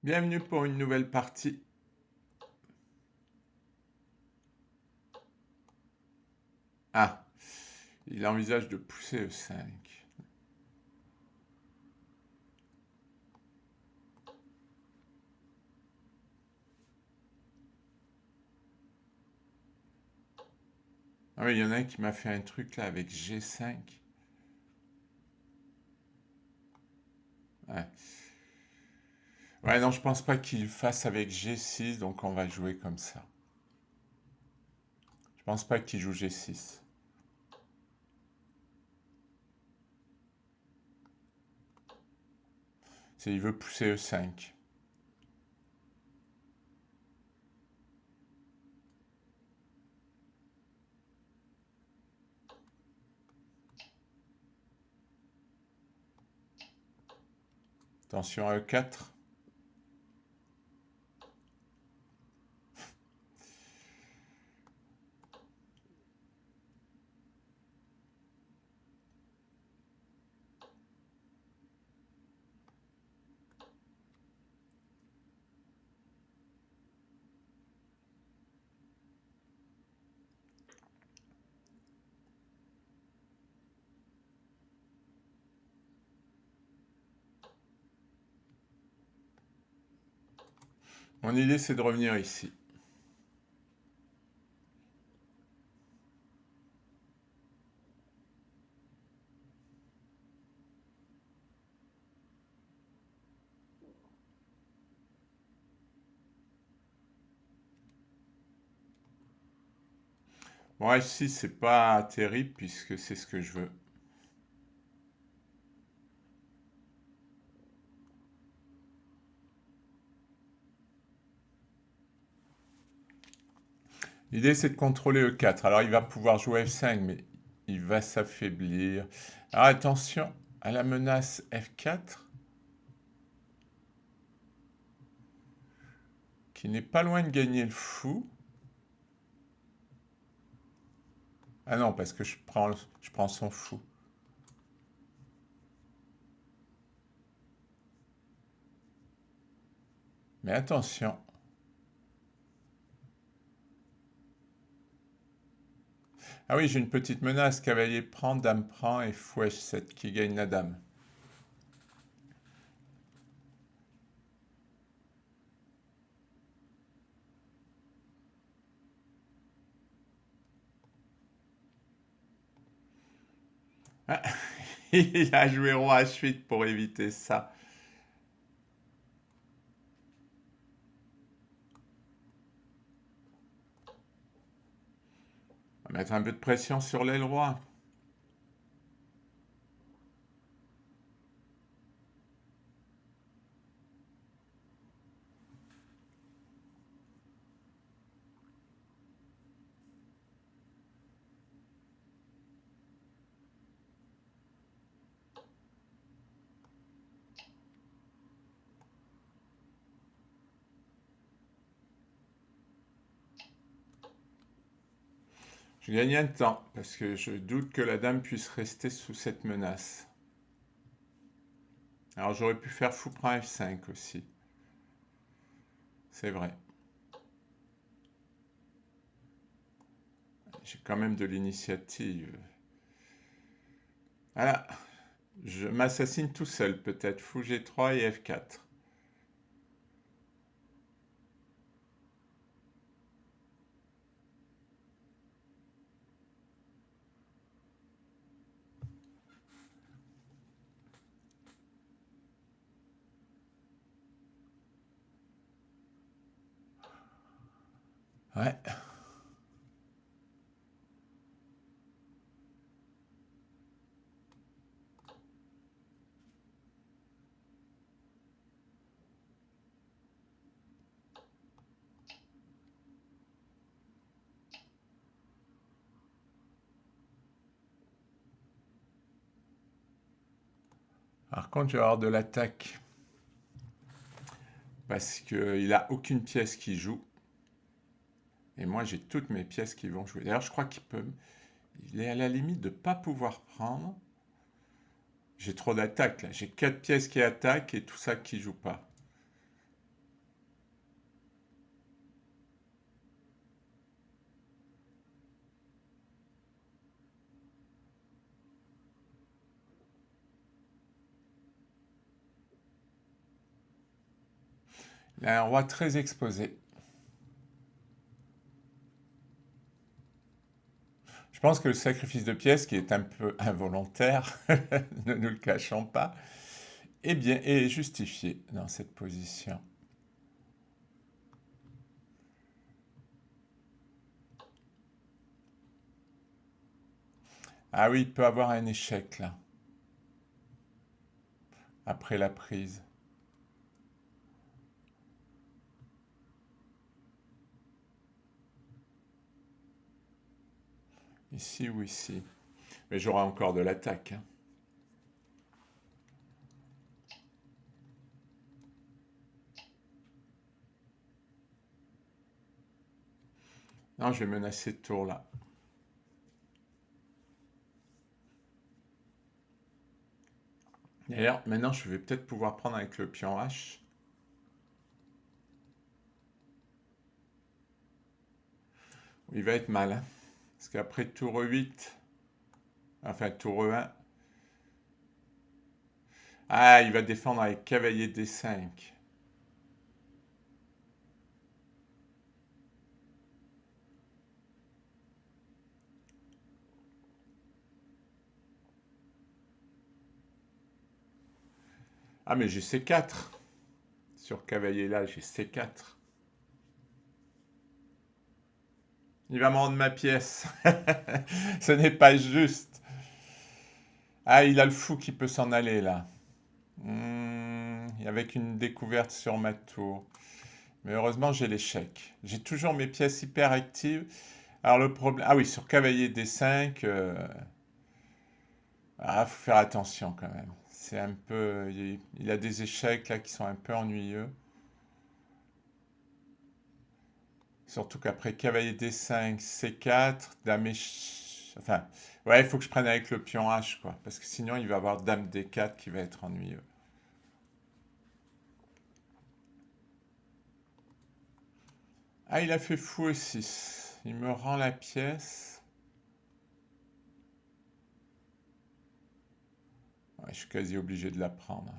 Bienvenue pour une nouvelle partie. Ah, il envisage de pousser E5. Ah oui, il y en a un qui m'a fait un truc là avec G5. Ouais. Ouais, non, je pense pas qu'il fasse avec G6, donc on va jouer comme ça. Je pense pas qu'il joue G6. Il veut pousser E5. Attention à E4. Mon idée, c'est de revenir ici. Bon, H6, c'est pas terrible puisque c'est ce que je veux. L'idée, c'est de contrôler E4. Alors, il va pouvoir jouer F5, mais il va s'affaiblir. Alors, attention à la menace F4, qui n'est pas loin de gagner le fou. Ah non, parce que je prends son fou. Mais attention. Ah oui, j'ai une petite menace. Cavalier prend, dame prend et fou H7 qui gagne la dame. Ah, il a joué roi H8 pour éviter ça. On va mettre un peu de pression sur l'aile roi. Je gagne un temps parce que je doute que la dame puisse rester sous cette menace. Alors j'aurais pu faire fou prend F5 aussi. C'est vrai. J'ai quand même de l'initiative. Voilà. Je m'assassine tout seul peut-être. Fou G3 et F4. Ouais. Par contre, je vais avoir de l'attaque. Parce qu'il n'a aucune pièce qui joue. Et moi, j'ai toutes mes pièces qui vont jouer. D'ailleurs, je crois qu'il peut. Il est à la limite de ne pas pouvoir prendre. J'ai trop d'attaques là. J'ai 4 pièces qui attaquent et tout ça qui joue pas. Il a un roi très exposé. Je pense que le sacrifice de pièces, qui est un peu involontaire, ne nous le cachons pas, est bien est justifié dans cette position. Ah oui, il peut avoir un échec là, après la prise. Ici ou ici. Mais j'aurai encore de l'attaque, hein. Non, je vais menacer de tour là. D'ailleurs, maintenant, je vais peut-être pouvoir prendre avec le pion H. Il va être mal, hein. Parce qu'après tour E8, enfin tour E1, ah, il va défendre avec cavalier D5. Ah, mais j'ai C4. Sur cavalier là, j'ai C4. Il va me rendre ma pièce. Ce n'est pas juste. Ah, il a le fou qui peut s'en aller là. Avec une découverte sur ma tour. Mais heureusement, j'ai l'échec. J'ai toujours mes pièces hyper actives. Alors le problème... Ah oui, sur cavalier D5, ah, faut faire attention quand même. C'est un peu... Il a des échecs là qui sont un peu ennuyeux. Surtout qu'après cavalier D5, C4, dame Enfin, ouais, il faut que je prenne avec le pion H, quoi. Parce que sinon, il va avoir dame D4 qui va être ennuyeux. Ah, il a fait fou E6. Il me rend la pièce. Ouais, je suis quasi obligé de la prendre.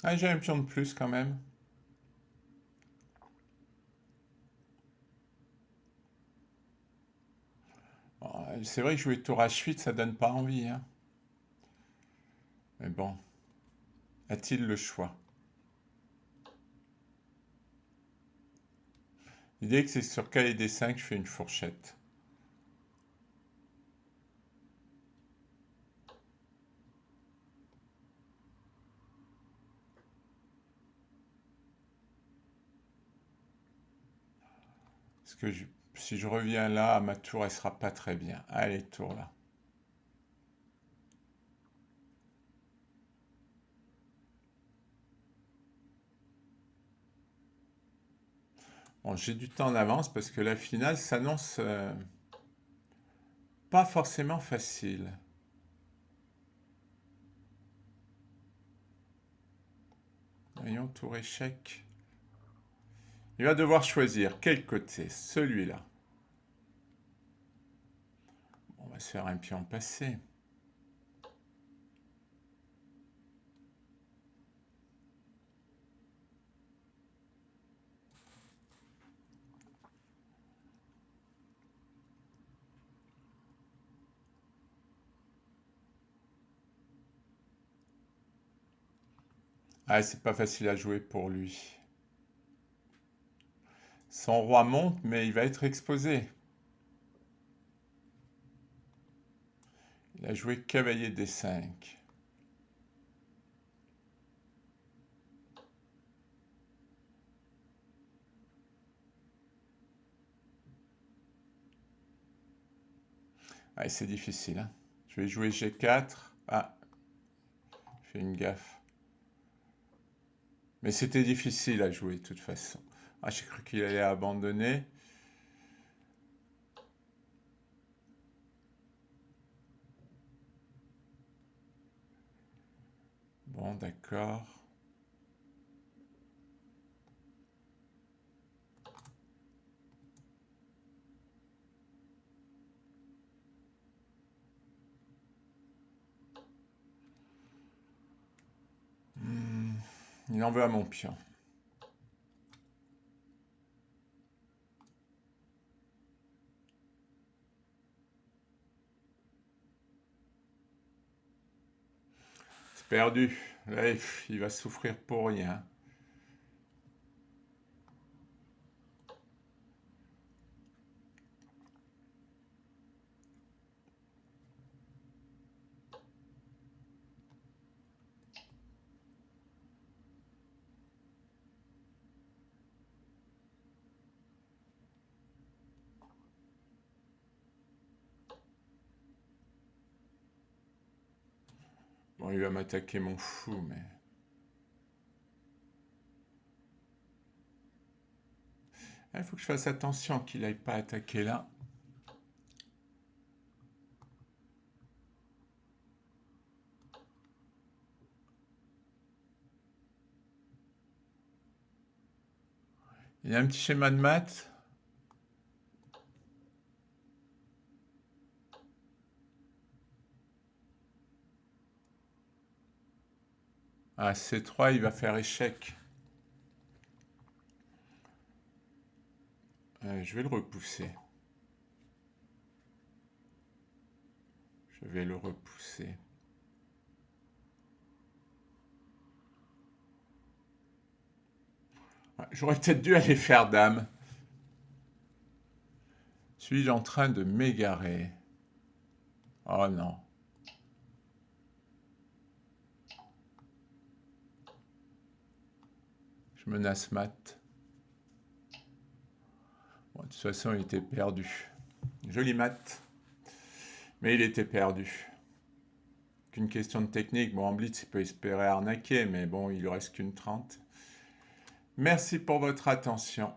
Ah, j'ai un pion de plus quand même. Bon, c'est vrai que jouer tour H8, ça donne pas envie, hein. Mais bon, a-t-il le choix? L'idée que c'est sur cavalier D5, je fais une fourchette. Parce que si je reviens là, ma tour, elle sera pas très bien. Allez, tour là. Bon, j'ai du temps en avance parce que la finale s'annonce pas forcément facile. Voyons, tour échec. Il va devoir choisir quel côté, celui-là. On va se faire un pion passé. Ah, c'est pas facile à jouer pour lui. Son roi monte, mais il va être exposé. Il a joué cavalier D5. Ah, c'est difficile, hein. Je vais jouer G4. Ah, je fais une gaffe. Mais c'était difficile à jouer de toute façon. Ah, j'ai cru qu'il allait abandonner. Bon, d'accord. Il en veut à mon pion. C'est perdu. Là, il va souffrir pour rien. Bon, il va m'attaquer mon fou, mais... Il faut que je fasse attention qu'il n'aille pas attaquer là. Il y a un petit schéma de maths. Ah, C3, il va faire échec. Je vais le repousser. Je vais le repousser. J'aurais peut-être dû aller faire dame. Suis-je en train de m'égarer? Oh non. Je menace mat. Bon, de toute façon, il était perdu. Joli mat. Mais il était perdu. Qu'une question de technique. Bon, en blitz, il peut espérer arnaquer, mais bon, il ne reste qu'une 30. Merci pour votre attention.